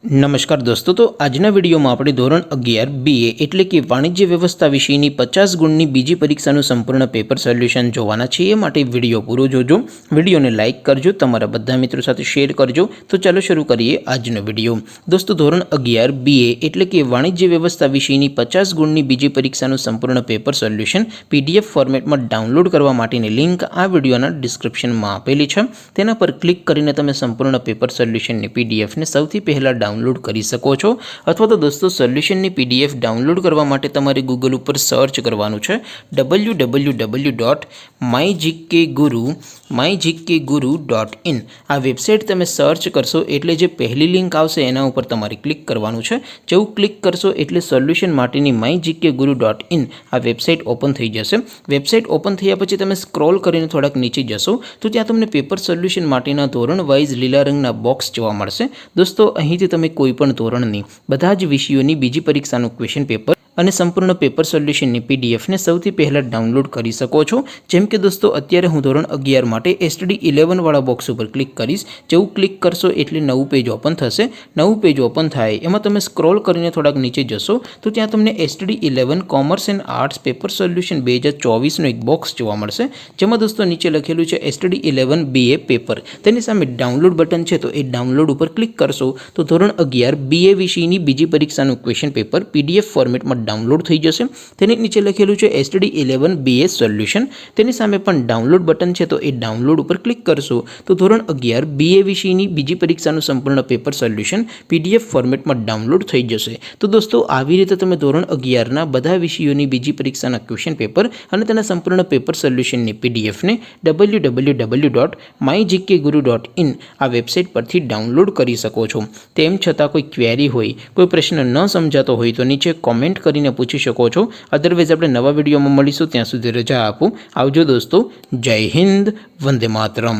नमस्कार दोस्तों, तो आजना वीडियो में આપણે ધોરણ 11 BA એટલે કે વાણિજ્ય વ્યવસ્થા વિષયની 50 ગુણની બીજી પરીક્ષાનું સંપૂર્ણ પેપર સોલ્યુશન જોવાના છે। એ માટે વિડિયો પૂરો જોજો, વિડિયોને લાઇક કરજો, તમારા બધા મિત્રો સાથે શેર કરજો। તો ચાલો શરૂ કરીએ આજનો વિડિયો। દોસ્તો, ધોરણ 11 BA એટલે કે વાણિજ્ય વ્યવસ્થા વિષયની 50 ગુણની બીજી પરીક્ષાનું સંપૂર્ણ પેપર સોલ્યુશન PDF ફોર્મેટમાં ડાઉનલોડ કરવા માટેની લિંક આ વિડિયોના ડિસ્ક્રિપ્શનમાં આપેલી છે। તેના પર ક્લિક કરીને તમે સંપૂર્ણ પેપર સોલ્યુશનની PDF ને સૌથી પહેલા डाउनलॉड કરી શકો છો। અથવા તો દોસ્તો, સોલ્યુશનની PDF ડાઉનલોડ કરવા માટે તમારે ગૂગલ ઉપર સર્ચ કરવાનું છે www.mygkguru.in। આ વેબસાઇટ તમે સર્ચ કરશો એટલે જે પહેલી લિંક આવશે એના ઉપર તમારે ક્લિક કરવાનું છે। જેવું ક્લિક કરશો એટલે સોલ્યુશન માટેની mygkguru.in આ વેબસાઇટ ઓપન થઈ જશે। વેબસાઇટ ઓપન થયા પછી તમે સ્ક્રોલ કરીને થોડાક નીચે જશો તો ત્યાં તમને પેપર સોલ્યુશન માટેના ધોરણ વાઇઝ લીલા રંગના બોક્સ જોવા મળશે। દોસ્તો, અહીંથી તમે કોઈપણ ધોરણની બધા જ વિષયોની બીજી પરીક્ષાનું ક્વેશ્ચન પેપર અને સંપૂર્ણ પેપર સોલ્યુશનની PDF ને સૌથી પહેલાં ડાઉનલોડ કરી શકો છો। જેમ કે દોસ્તો, અત્યારે હું ધોરણ 11 માટે STD 11 વાળા બોક્સ ઉપર ક્લિક કરીશ। જેવું ક્લિક કરશો એટલે નવું પેજ ઓપન થશે। નવું પેજ ઓપન થાય એમાં તમે સ્ક્રોલ કરીને થોડાક નીચે જશો તો ત્યાં તમને STD 11 commerce and arts paper solution 2024નો એક બોક્સ જોવા મળશે। જેમાં દોસ્તો નીચે લખેલું છે STD 11 BA પેપર। તેની સામે ડાઉનલોડ બટન છે, તો એ ડાઉનલોડ ઉપર ક્લિક કરશો તો ધોરણ 11 BA વિષયની બીજી પરીક્ષાનું ક્વેશ્ચન પેપર PDF ફોર્મેટમાં डाउनलॉड થઈ જશે। તેની નીચે લખેલું છે STD 11 BA સોલ્યુશન। તેની સામે પણ ડાઉનલોડ બટન છે, તો એ ડાઉનલોડ ઉપર ક્લિક કરશો તો ધોરણ 11 BA વિષયની બીજી પરીક્ષાનું સંપૂર્ણ પેપર સોલ્યુશન PDF ફોર્મેટમાં ડાઉનલોડ થઈ જશે। તો દોસ્તો, આવી રીતે તમે ધોરણ 11ના બધા વિષયોની બીજી પરીક્ષાના ક્વેશ્ચન પેપર અને તેના સંપૂર્ણ પેપર સોલ્યુશનની PDF ને www.mygkguru.in આ વેબસાઇટ પરથી ડાઉનલોડ કરી શકો છો। તેમ છતાં કોઈ ક્વેરી હોય, કોઈ પ્રશ્ન ન સમજાતો હોય તો નીચે કોમેન્ટ કરીને પૂછી શકો છો। અધરવાઇઝ આપણે નવા વિડીયોમાં મળીશું, ત્યાં સુધી રજા આપો। આવજો દોસ્તો, જય હિન્દ, વંદે માતરમ।